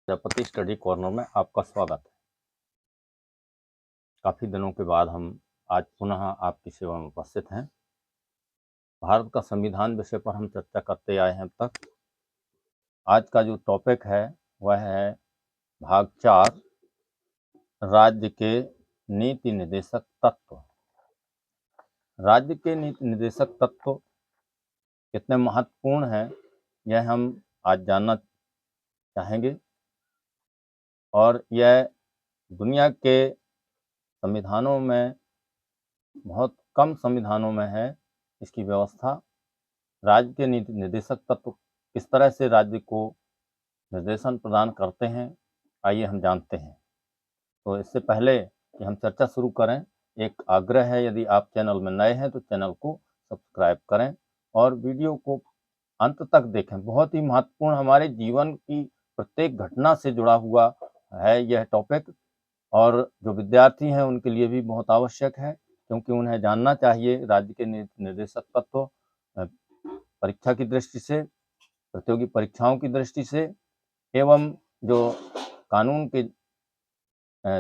Prajapati study corner में आपका स्वागत है। काफ़ी दिनों के बाद हम आज पुनः आपकी सेवा में उपस्थित हैं। भारत का संविधान विषय पर हम चर्चा करते आए हैं अब तक। आज का जो टॉपिक है वह है भाग 4, राज्य के नीति निर्देशक तत्व। राज्य के नीति निर्देशक तत्व कितने महत्वपूर्ण हैं यह हम आज जानना चाहेंगे, और यह दुनिया के संविधानों में, बहुत कम संविधानों में है इसकी व्यवस्था। राज्य के नीति निर्देशक तत्व किस तरह से राज्य को निर्देशन प्रदान करते हैं, आइए हम जानते हैं। तो इससे पहले कि हम चर्चा शुरू करें, एक आग्रह है, यदि आप चैनल में नए हैं तो चैनल को सब्सक्राइब करें और वीडियो को अंत तक देखें। बहुत ही महत्वपूर्ण, हमारे जीवन की प्रत्येक घटना से जुड़ा हुआ है यह टॉपिक, और जो विद्यार्थी हैं उनके लिए भी बहुत आवश्यक है, क्योंकि उन्हें जानना चाहिए राज्य के निर्देशक तत्व परीक्षा की दृष्टि से, प्रतियोगी परीक्षाओं की दृष्टि से, एवं जो कानून के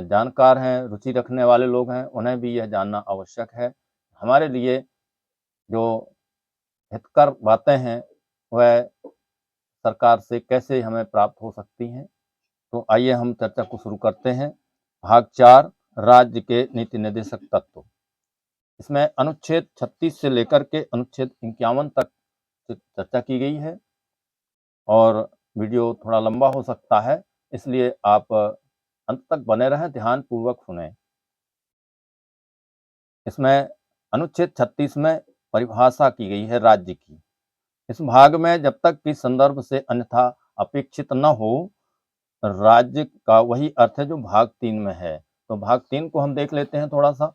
जानकार हैं, रुचि रखने वाले लोग हैं, उन्हें भी यह जानना आवश्यक है। हमारे लिए जो हितकर बातें हैं वह सरकार से कैसे हमें प्राप्त हो सकती हैं। तो आइए हम चर्चा को शुरू करते हैं। भाग 4, राज्य के नीति निर्देशक तत्व। इसमें अनुच्छेद 36 से लेकर के अनुच्छेद 51 तक चर्चा की गई है, और वीडियो थोड़ा लंबा हो सकता है, इसलिए आप अंत तक बने रहें, ध्यानपूर्वक सुनें। इसमें अनुच्छेद 36 में परिभाषा की गई है राज्य की। इस भाग में जब तक कि संदर्भ से अन्यथा अपेक्षित न हो, राज्य का वही अर्थ है जो भाग 3 में है। तो भाग 3 को हम देख लेते हैं थोड़ा सा।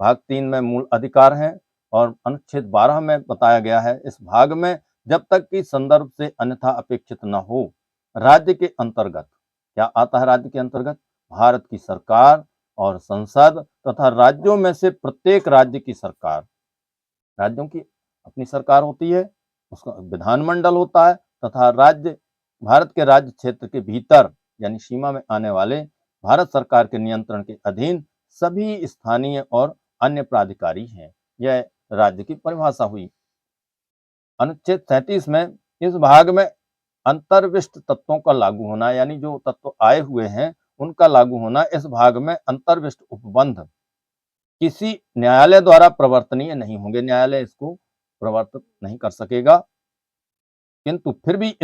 भाग 3 में मूल अधिकार हैं, और अनुच्छेद 12 में बताया गया है, इस भाग में जब तक कि संदर्भ से अन्यथा अपेक्षित न हो, राज्य के अंतर्गत क्या आता है? राज्य के अंतर्गत भारत की सरकार और संसद तथा राज्यों में से प्रत्येक राज्य की सरकार, राज्यों की अपनी सरकार होती है, उसका विधानमंडल होता है, तथा राज्य भारत के राज्य क्षेत्र के भीतर यानी सीमा में आने वाले भारत सरकार के नियंत्रण के अधीन सभी स्थानीय और अन्य प्राधिकारी हैं। यह राज्य की परिभाषा हुई। अनुच्छेद 37 में इस भाग में अंतर्विष्ट तत्वों का लागू होना, यानी जो तत्व आए हुए हैं उनका लागू होना, इस भाग में अंतर्विष्ट उपबंध किसी न्यायालय द्वारा प्रवर्तनीय नहीं होंगे। न्यायालय इसको प्रवर्तित नहीं कर सकेगा, किंतु फिर भी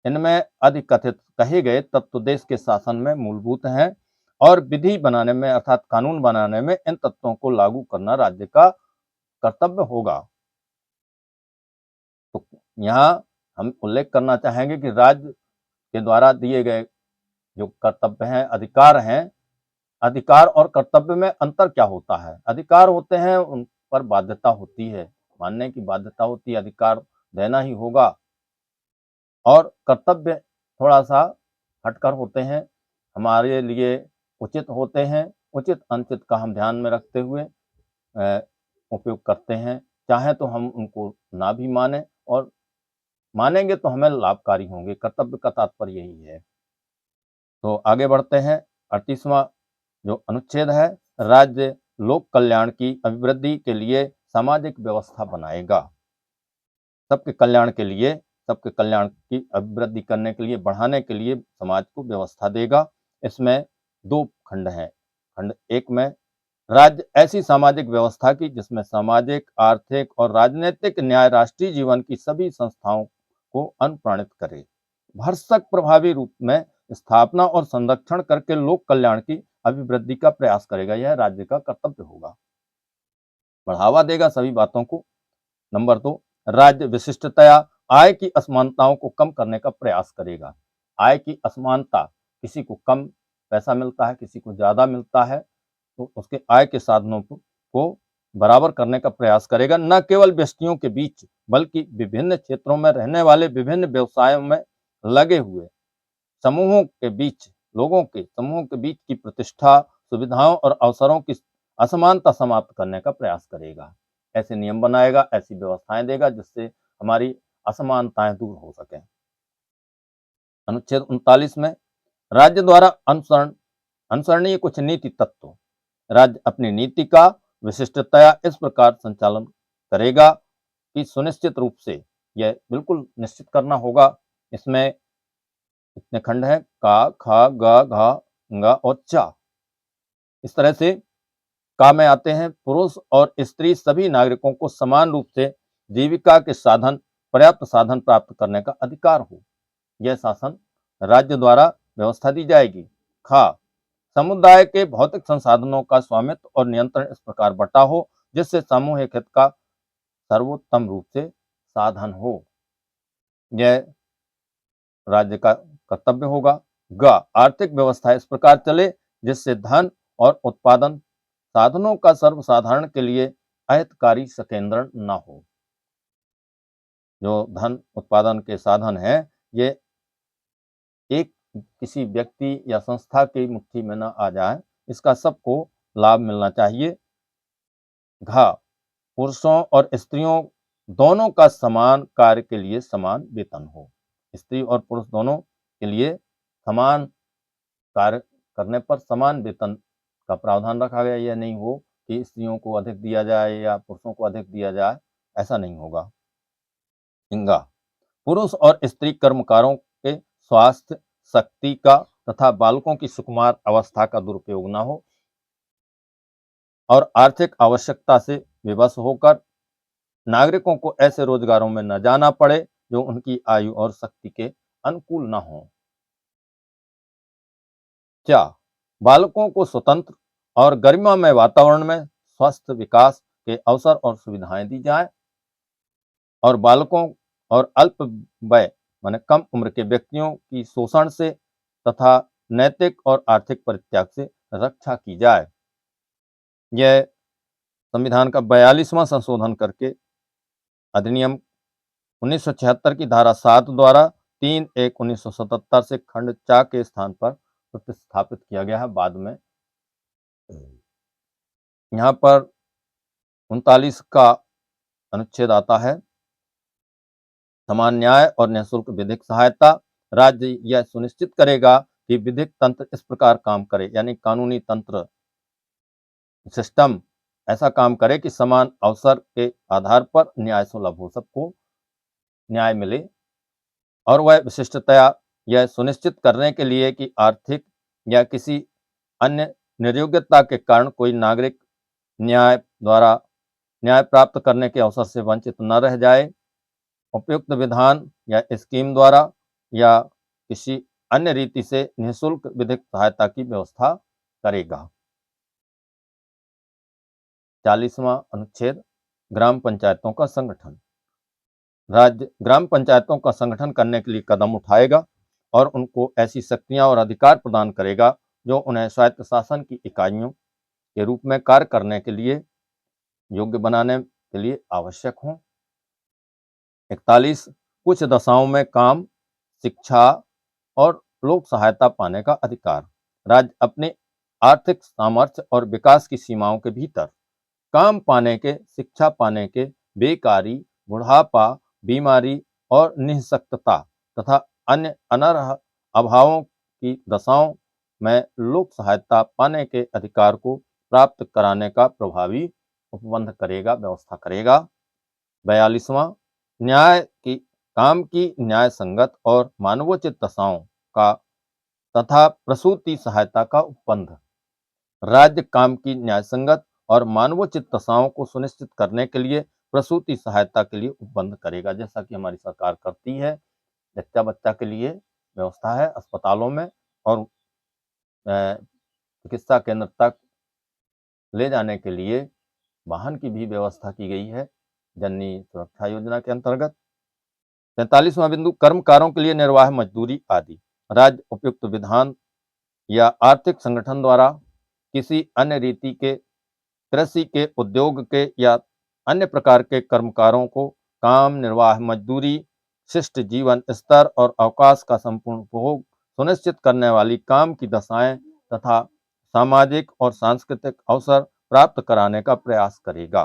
इनमें अधिकथित कहे गए तत्व देश के शासन में मूलभूत हैं, और विधि बनाने में अर्थात कानून बनाने में इन तत्वों को लागू करना राज्य का कर्तव्य होगा। तो यहाँ हम उल्लेख करना चाहेंगे कि राज्य के द्वारा दिए गए जो कर्तव्य हैं, अधिकार हैं, अधिकार और कर्तव्य में अंतर क्या होता है? अधिकार होते हैं, उन पर बाध्यता होती है, मानने की बाध्यता होती है, अधिकार देना ही होगा, और कर्तव्य थोड़ा सा हटकर होते हैं, हमारे लिए उचित होते हैं। उचित अनुचित का हम ध्यान में रखते हुए उपयोग करते हैं। चाहे तो हम उनको ना भी माने, और मानेंगे तो हमें लाभकारी होंगे। कर्तव्य का तात्पर्य यही है। तो आगे बढ़ते हैं। 38वां जो अनुच्छेद है, राज्य लोक कल्याण की अभिवृद्धि के लिए सामाजिक व्यवस्था बनाएगा। सबके कल्याण के लिए, सबके कल्याण की अभिवृद्धि करने के लिए, बढ़ाने के लिए समाज को व्यवस्था देगा। इसमें 2 खंड हैं। खंड 1 में राज्य ऐसी सामाजिक व्यवस्था की जिसमें सामाजिक, आर्थिक और राजनीतिक न्याय राष्ट्रीय जीवन की सभी संस्थाओं को अनुप्राणित करे, भरसक प्रभावी रूप में स्थापना और संरक्षण करके लोक कल्याण की अभिवृद्धि का प्रयास करेगा। यह राज्य का कर्तव्य होगा। बढ़ावा देगा सभी बातों को। नंबर 2, राज्य विशिष्टतया आय की असमानताओं को कम करने का प्रयास करेगा। आय की असमानता, किसी को कम पैसा मिलता है, किसी को ज्यादा मिलता है, तो उसके आय के साधनों को बराबर करने का प्रयास करेगा। न केवल व्यक्तियों के बीच, बल्कि विभिन्न क्षेत्रों में रहने वाले, विभिन्न व्यवसायों में लगे हुए समूहों के बीच, लोगों के समूहों के बीच की प्रतिष्ठा, सुविधाओं और अवसरों की असमानता समाप्त करने का प्रयास करेगा। ऐसे नियम बनाएगा, ऐसी व्यवस्थाएं देगा जिससे हमारी असमानताएं दूर हो सकें। अनुच्छेद 39 में राज्य द्वारा अनुसरणीय कुछ नीति तत्व। राज्य अपनी नीति का विशिष्टतया इस प्रकार संचालन करेगा कि सुनिश्चित रूप से यह बिल्कुल निश्चित करना होगा। इसमें कितने खंड हैं? का, खा, गा, घा, ंगा और चा। इस तरह से का में आते हैं पुरुष और स्त्री सभी नागरिकों को समान रूप से जीविका के साधन, पर्याप्त साधन प्राप्त करने का अधिकार हो। यह शासन राज्य द्वारा व्यवस्था दी जाएगी। खा, समुदाय के भौतिक संसाधनों का स्वामित्व और नियंत्रण इस प्रकार बटा हो जिससे सामूहिक हित का सर्वोत्तम रूप से साधन हो। यह राज्य का कर्तव्य होगा। ग, आर्थिक व्यवस्था इस प्रकार चले जिससे धन और उत्पादन साधनों का सर्वसाधारण के लिए अहितकारी संकेंद्रण न हो। जो धन उत्पादन के साधन है ये एक किसी व्यक्ति या संस्था की मुट्ठी में न आ जाए, इसका सबको लाभ मिलना चाहिए। घ, पुरुषों और स्त्रियों दोनों का समान कार्य के लिए समान वेतन हो। स्त्री और पुरुष दोनों के लिए समान कार्य करने पर समान वेतन का प्रावधान रखा गया। यह नहीं हो कि स्त्रियों को अधिक दिया जाए या पुरुषों को अधिक दिया जाए, ऐसा नहीं होगा। इंगा, पुरुष और स्त्री कर्मकारों के स्वास्थ्य, शक्ति का तथा बालकों की सुकुमार अवस्था का दुरुपयोग न हो और आर्थिक आवश्यकता से विवश होकर नागरिकों को ऐसे रोजगारों में न जाना पड़े जो उनकी आयु और शक्ति के अनुकूल न हो। क्या बालकों को स्वतंत्र और गरिमामय वातावरण में स्वस्थ विकास के अवसर और सुविधाएं दी जाए और बालकों और अल्प वय माने कम उम्र के व्यक्तियों की शोषण से तथा नैतिक और आर्थिक परित्याग से रक्षा की जाए। यह संविधान का 42वां संशोधन करके अधिनियम 1976 की धारा 7 द्वारा 3/1/1977 से खंड चा के स्थान पर प्रतिस्थापित किया गया है। बाद में यहाँ पर 39 का अनुच्छेद आता है, समान न्याय और निःशुल्क विधिक सहायता। राज्य यह सुनिश्चित करेगा कि विधिक तंत्र इस प्रकार काम करे, यानी कानूनी तंत्र सिस्टम ऐसा काम करे कि समान अवसर के आधार पर न्याय सुलभ हो, सबको न्याय मिले। और वह विशिष्टतया यह सुनिश्चित करने के लिए कि आर्थिक या किसी अन्य निर्योग्यता के कारण कोई नागरिक न्याय द्वारा न्याय प्राप्त करने के अवसर से वंचित न रह जाए। उपयुक्त विधान या स्कीम द्वारा या किसी अन्य रीति से निःशुल्क विधिक सहायता की व्यवस्था करेगा। 40वां अनुच्छेद, ग्राम पंचायतों का संगठन। राज्य ग्राम पंचायतों का संगठन करने के लिए कदम उठाएगा और उनको ऐसी शक्तियां और अधिकार प्रदान करेगा जो उन्हें स्वायत्त शासन की इकाइयों के रूप में कार्य करने के लिए योग्य बनाने के लिए आवश्यक हों। 41, कुछ दशाओं में काम, शिक्षा और लोक सहायता पाने का अधिकार। राज्य अपने आर्थिक सामर्थ्य और विकास की सीमाओं के भीतर काम पाने के, शिक्षा पाने के, बेकारी, बुढ़ापा, बीमारी और निःशक्तता तथा अन्य अनर्ह अभावों की दशाओं में लोक सहायता पाने के अधिकार को प्राप्त कराने का प्रभावी उपबंध करेगा, व्यवस्था करेगा। 42वां, न्याय की काम की न्याय संगत और मानवोचित दशाओं का तथा प्रसूति सहायता का उपबंध। राज्य काम की न्याय संगत और मानवोचित दशाओं को सुनिश्चित करने के लिए प्रसूति सहायता के लिए उपबंध करेगा, जैसा कि हमारी सरकार करती है। जच्चा बच्चा के लिए व्यवस्था है अस्पतालों में और चिकित्सा केंद्र तक ले जाने के लिए वाहन की भी व्यवस्था की गई है जननी सुरक्षा योजना के अंतर्गत। 43वां बिंदु, कर्मकारों के लिए निर्वाह मजदूरी आदि। राज्य उपयुक्त विधान या आर्थिक संगठन द्वारा किसी अन्य रीति के, कृषि के, उद्योग के या अन्य प्रकार के कर्मकारों को काम, निर्वाह मजदूरी, शिष्ट जीवन स्तर और अवकाश का संपूर्ण उपभोग सुनिश्चित करने वाली काम की दशाएं तथा सामाजिक और सांस्कृतिक अवसर प्राप्त कराने का प्रयास करेगा।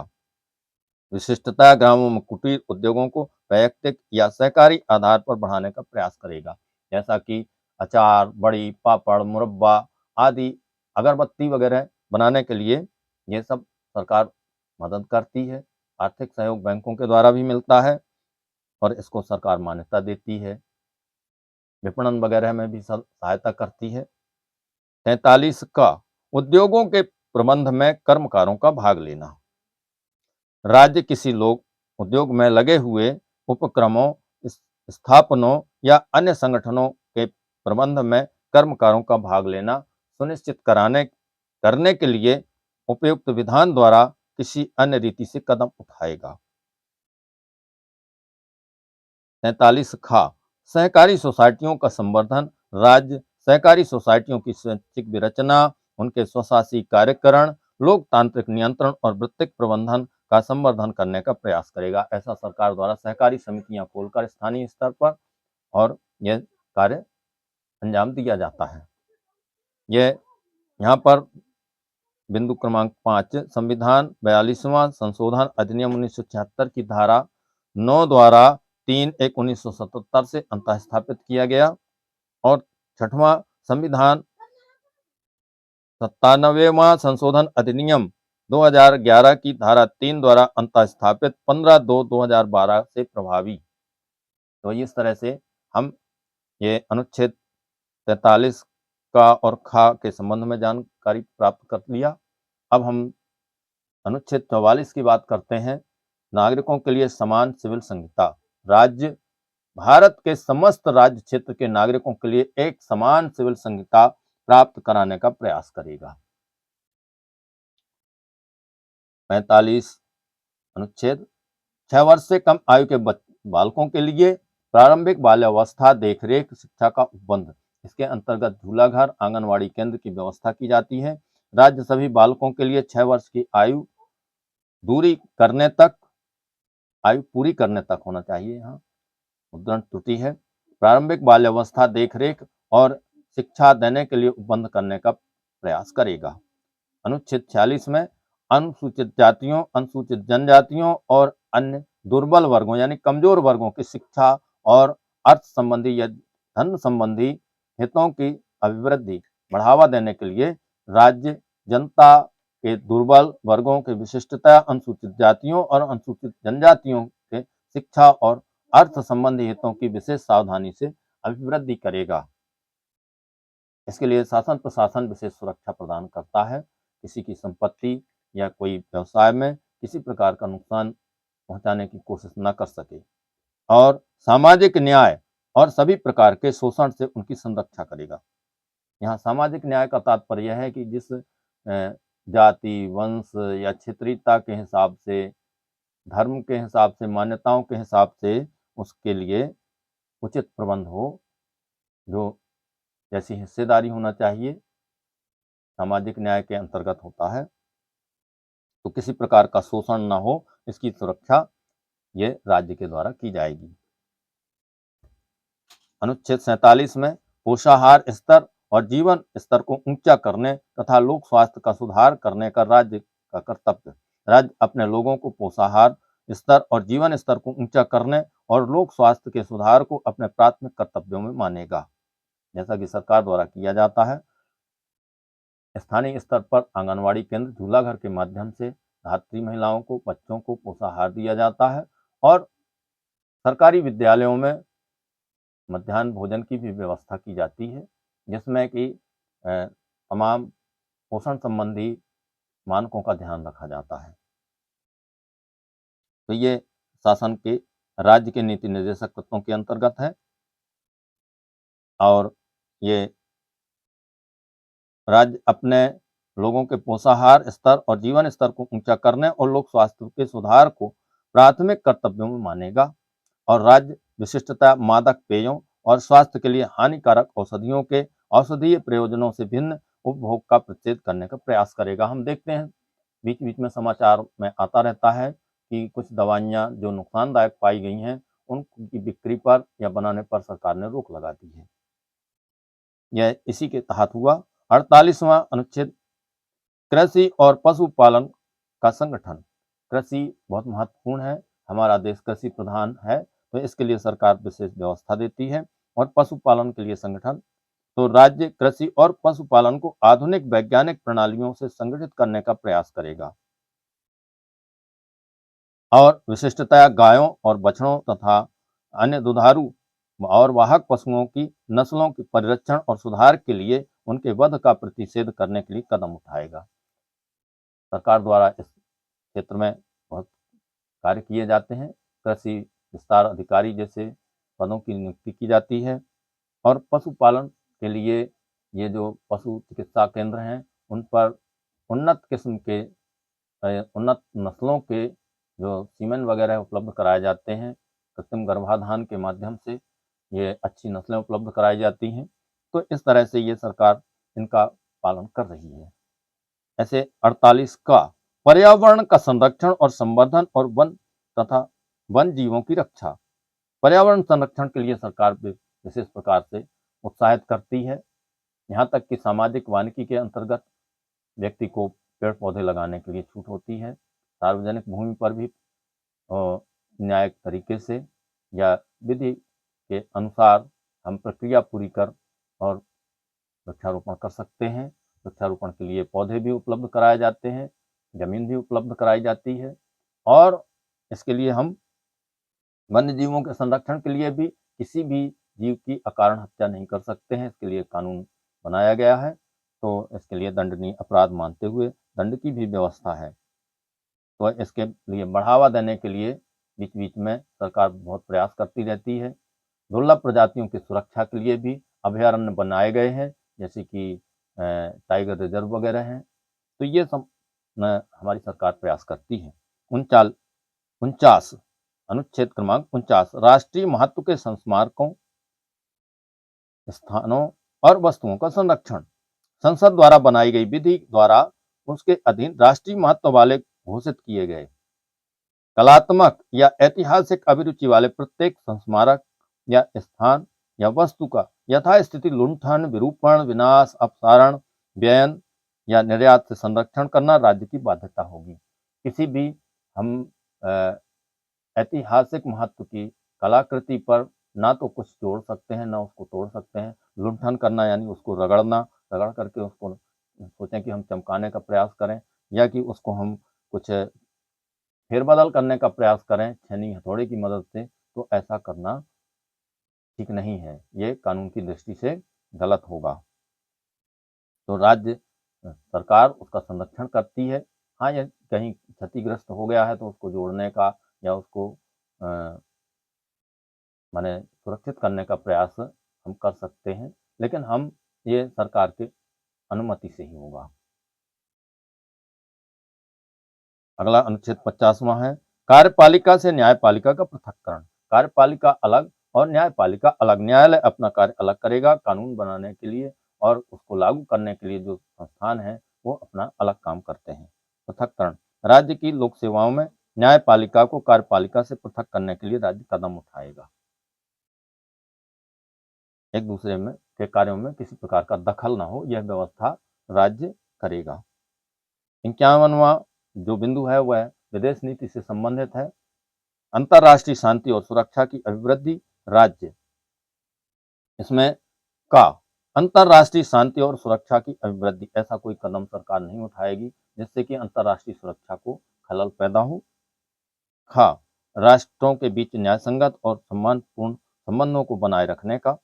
विशिष्टता ग्रामों में कुटीर उद्योगों को वैयक्तिक या सहकारी आधार पर बढ़ाने का प्रयास करेगा। जैसा कि अचार, बड़ी, पापड़, मुरब्बा आदि, अगरबत्ती वगैरह बनाने के लिए ये सब सरकार मदद करती है। आर्थिक सहयोग बैंकों के द्वारा भी मिलता है और इसको सरकार मान्यता देती है। विपणन वगैरह में भी सहायता करती है। 43 का उद्योगों के प्रबंध में कर्मकारों का भाग लेना। राज्य किसी लोग उद्योग में लगे हुए उपक्रमों, स्थापनों या अन्य संगठनों के प्रबंध में कर्मकारों का भाग लेना सुनिश्चित करने के लिए उपयुक्त विधान द्वारा किसी अन्य रीति से कदम उठाएगा। 43 खा सहकारी सोसाइटियों का संवर्धन। राज्य सहकारी सोसाइटियों की स्वैच्छिक विरचना, उनके स्वशासी कार्यकरण, लोकतांत्रिक नियंत्रण और वृत्तिक प्रबंधन का संवर्धन करने का प्रयास करेगा। ऐसा सरकार द्वारा सहकारी समितियां खोलकर स्थानीय स्तर पर और यह कार्य अंजाम दिया जाता है। यह यहाँ पर बिंदु क्रमांक 5 संविधान 42वां संशोधन अधिनियम 1976 की धारा 9 द्वारा 3/1/1977 से अंतः स्थापित किया गया और 6वां संविधान 97वां संशोधन अधिनियम 2011 की धारा 3 द्वारा अंतः स्थापित 15/2/2012 से प्रभावी। तो इस तरह से हम ये अनुच्छेद 43 का और खा के संबंध में जानकारी प्राप्त कर लिया। अब हम अनुच्छेद 44 की बात करते हैं। नागरिकों के लिए समान सिविल संहिता। राज्य भारत के समस्त राज्य क्षेत्र के नागरिकों के लिए एक समान सिविल संहिता प्राप्त कराने का प्रयास करेगा। 45 अनुच्छेद 6 वर्ष से कम आयु के बालकों के लिए प्रारंभिक बाल्यावस्था देखरेख शिक्षा का उपबंध। इसके अंतर्गत झूला घर, आंगनवाड़ी केंद्र की व्यवस्था की जाती है। राज्य सभी बालकों के लिए 6 वर्ष की आयु पूरी करने तक होना चाहिए। यहाँ मुद्रण त्रुटि है। प्रारंभिक बाल्यावस्था देखरेख और शिक्षा देने के लिए उपबंध करने का प्रयास करेगा। अनुच्छेद 46 में अनुसूचित जातियों, अनुसूचित जनजातियों और अन्य दुर्बल वर्गों यानी कमजोर वर्गों की शिक्षा और अर्थ संबंधी या धन संबंधी हितों की अभिवृद्धि बढ़ावा देने के लिए राज्य जनता के दुर्बल वर्गों के विशिष्टता, अनुसूचित जातियों और अनुसूचित जनजातियों के शिक्षा और अर्थ संबंधी हितों की विशेष सावधानी से अभिवृद्धि करेगा। इसके लिए शासन प्रशासन विशेष सुरक्षा प्रदान करता है। किसी की संपत्ति या कोई व्यवसाय में किसी प्रकार का नुकसान पहुंचाने की कोशिश न कर सके और सामाजिक न्याय और सभी प्रकार के शोषण से उनकी संरक्षा करेगा। यहाँ सामाजिक न्याय का तात्पर्य यह है कि जिस जाति, वंश या क्षेत्रीयता के हिसाब से, धर्म के हिसाब से, मान्यताओं के हिसाब से उसके लिए उचित प्रबंध हो, जो जैसी हिस्सेदारी होना चाहिए, सामाजिक न्याय के अंतर्गत होता है। तो किसी प्रकार का शोषण ना हो, इसकी सुरक्षा ये राज्य के द्वारा की जाएगी। अनुच्छेद 47 में पोषाहार स्तर और जीवन स्तर को ऊंचा करने तथा लोक स्वास्थ्य का सुधार करने का राज्य का कर्तव्य। राज्य अपने लोगों को पोषाहार स्तर और जीवन स्तर को ऊंचा करने और लोक स्वास्थ्य के सुधार को अपने प्राथमिक कर्तव्यों में मानेगा, जैसा कि सरकार द्वारा किया जाता है। स्थानीय स्तर पर आंगनवाड़ी केंद्र, झूला घर के माध्यम से धात्री महिलाओं को, बच्चों को पोषाहार दिया जाता है और सरकारी विद्यालयों में मध्याह्न भोजन की भी व्यवस्था की जाती है, जिसमें कि तमाम पोषण संबंधी मानकों का ध्यान रखा जाता है। तो ये शासन के राज्य के नीति निर्देशक तत्वों के अंतर्गत है और ये राज्य अपने लोगों के पोषाहार स्तर और जीवन स्तर को ऊंचा करने और लोक स्वास्थ्य के सुधार को प्राथमिक कर्तव्यों में मानेगा और राज्य विशिष्टता, मादक पेयों और स्वास्थ्य के लिए हानिकारक औषधियों के औषधीय प्रयोजनों से भिन्न उपभोग का प्रतिषेध करने का प्रयास करेगा। हम देखते हैं बीच बीच में समाचार में आता रहता है कि कुछ दवाइयाँ जो नुकसानदायक पाई गई हैं, उनकी बिक्री पर या बनाने पर सरकार ने रोक लगा दी है। यह इसी के तहत हुआ। 48वां अनुच्छेद कृषि और पशुपालन का संगठन। कृषि बहुत महत्वपूर्ण है, हमारा देश कृषि प्रधान है, तो इसके लिए सरकार विशेष व्यवस्था देती है। और पशुपालन के लिए संगठन। तो राज्य कृषि और पशुपालन को आधुनिक वैज्ञानिक प्रणालियों से संगठित करने का प्रयास करेगा और विशिष्टतया गायों और बछड़ों तथा अन्य दुधारू और वाहक पशुओं की नस्लों के परिरक्षण और सुधार के लिए उनके वध का प्रतिषेध करने के लिए कदम उठाएगा। सरकार द्वारा इस क्षेत्र में बहुत कार्य किए जाते हैं। कृषि विस्तार अधिकारी जैसे पदों की नियुक्ति की जाती है और पशुपालन के लिए ये जो पशु चिकित्सा केंद्र हैं उन पर उन्नत किस्म के उन्नत नस्लों के जो सीमेन वगैरह उपलब्ध कराए जाते हैं। कृत्रिम गर्भाधान के माध्यम से ये अच्छी नस्लें उपलब्ध कराई जाती हैं। तो इस तरह से ये सरकार इनका पालन कर रही है। ऐसे 48 का पर्यावरण का संरक्षण और संवर्धन और वन तथा वन जीवों की रक्षा। पर्यावरण संरक्षण के लिए सरकार विशेष प्रकार से उत्साहित करती है। यहाँ तक कि सामाजिक वानिकी के अंतर्गत व्यक्ति को पेड़ पौधे लगाने के लिए छूट होती है। सार्वजनिक भूमि पर भी न्यायिक तरीके से या विधि के अनुसार हम प्रक्रिया पूरी कर और वृक्षारोपण कर सकते हैं। वृक्षारोपण के लिए पौधे भी उपलब्ध कराए जाते हैं, जमीन भी उपलब्ध कराई जाती है और इसके लिए हम वन्य जीवों के संरक्षण के लिए भी किसी भी जीव की अकारण हत्या नहीं कर सकते हैं। इसके लिए कानून बनाया गया है। तो इसके लिए दंडनीय अपराध मानते हुए दंड की भी व्यवस्था है। तो इसके लिए बढ़ावा देने के लिए बीच बीच में सरकार बहुत प्रयास करती रहती है। दुर्लभ प्रजातियों की सुरक्षा के लिए भी अभयारण्य बनाए गए हैं, जैसे कि टाइगर रिजर्व वगैरह हैं। तो ये सब हमारी सरकार प्रयास करती है। 49 अनुच्छेद क्रमांक 49 राष्ट्रीय महत्व के संस्मारकों, स्थानों और वस्तुओं का संरक्षण। संसद द्वारा बनाई गई विधि द्वारा उसके अधीन राष्ट्रीय महत्व वाले घोषित किए गए कलात्मक या ऐतिहासिक अभिरुचि वाले प्रत्येक संस्मारक या स्थान या वस्तु का यथास्थिति लुंठन, विरूपण, विनाश, अपसारण, व्ययन या निर्यात से संरक्षण करना राज्य की बाध्यता होगी। किसी भी हम ऐतिहासिक महत्व की कलाकृति पर ना तो कुछ जोड़ सकते हैं, ना उसको तोड़ सकते हैं। लुंठन करना यानी उसको रगड़ना, रगड़ करके उसको सोचें कि हम चमकाने का प्रयास करें या कि उसको हम कुछ फेरबदल करने का प्रयास करें छेनी हथौड़े की मदद से, तो ऐसा करना ठीक नहीं है। ये कानून की दृष्टि से गलत होगा। तो राज्य सरकार उसका संरक्षण करती है। हाँ, ये कहीं क्षतिग्रस्त हो गया है तो उसको जोड़ने का या उसको माने सुरक्षित करने का प्रयास हम कर सकते हैं, लेकिन हम ये सरकार की अनुमति से ही होगा। अगला अनुच्छेद 50वां है कार्यपालिका से न्यायपालिका का पृथक्करण। कार्यपालिका अलग और न्यायपालिका अलग। न्यायालय अपना कार्य अलग करेगा कानून बनाने के लिए और उसको लागू करने के लिए जो संस्थान है वो अपना अलग काम करते हैं। पृथक्करण राज्य की लोक सेवाओं में न्यायपालिका को कार्यपालिका से पृथक करने के लिए राज्य कदम उठाएगा। एक दूसरे में के कार्यों में किसी प्रकार का दखल ना हो, यह व्यवस्था राज्य करेगा। 51वां जो बिंदु है वह विदेश नीति से संबंधित है। अंतर्राष्ट्रीय शांति और सुरक्षा की अभिवृद्धि राज्य इसमें का अंतर्राष्ट्रीय शांति और सुरक्षा की अभिवृद्धि ऐसा कोई कदम सरकार नहीं उठाएगी जिससे कि अंतर्राष्ट्रीय सुरक्षा को खलल पैदा हो। खा राष्ट्रों के बीच न्यायसंगत और सम्मानपूर्ण संबंधों को बनाए रखने का,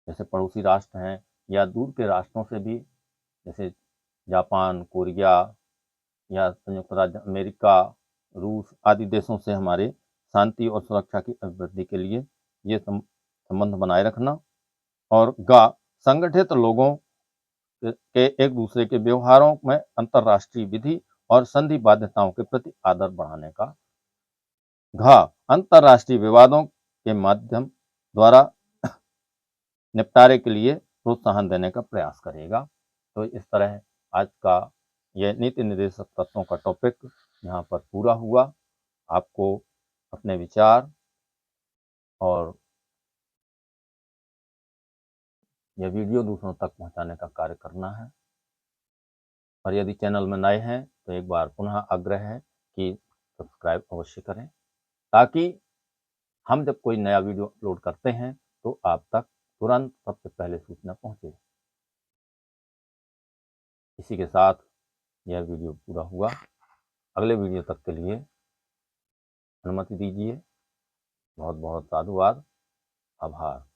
जैसे पड़ोसी राष्ट्र हैं या दूर के राष्ट्रों से भी, जैसे जापान, कोरिया या संयुक्त राज्य अमेरिका, रूस आदि देशों से हमारे शांति और सुरक्षा की अभिवृद्धि के लिए ये संबंध बनाए रखना। और संगठित लोगों के एक दूसरे के व्यवहारों में अंतर्राष्ट्रीय विधि और संधि बाध्यताओं के प्रति आदर बढ़ाने का। अंतर्राष्ट्रीय विवादों के माध्यम द्वारा निपटारे के लिए प्रोत्साहन देने का प्रयास करेगा। तो इस तरह आज का यह नीति निर्देशक तत्वों का टॉपिक यहाँ पर पूरा हुआ। आपको अपने विचार और यह वीडियो दूसरों तक पहुँचाने का कार्य करना है। और यदि चैनल में नए हैं तो एक बार पुनः आग्रह है कि सब्सक्राइब अवश्य करें, ताकि हम जब कोई नया वीडियो अपलोड करते हैं तो आप तक तुरंत सबसे पहले सूचना पहुंचे। इसी के साथ यह वीडियो पूरा हुआ। अगले वीडियो तक के लिए अनुमति दीजिए। बहुत बहुत साधुवाद, आभार।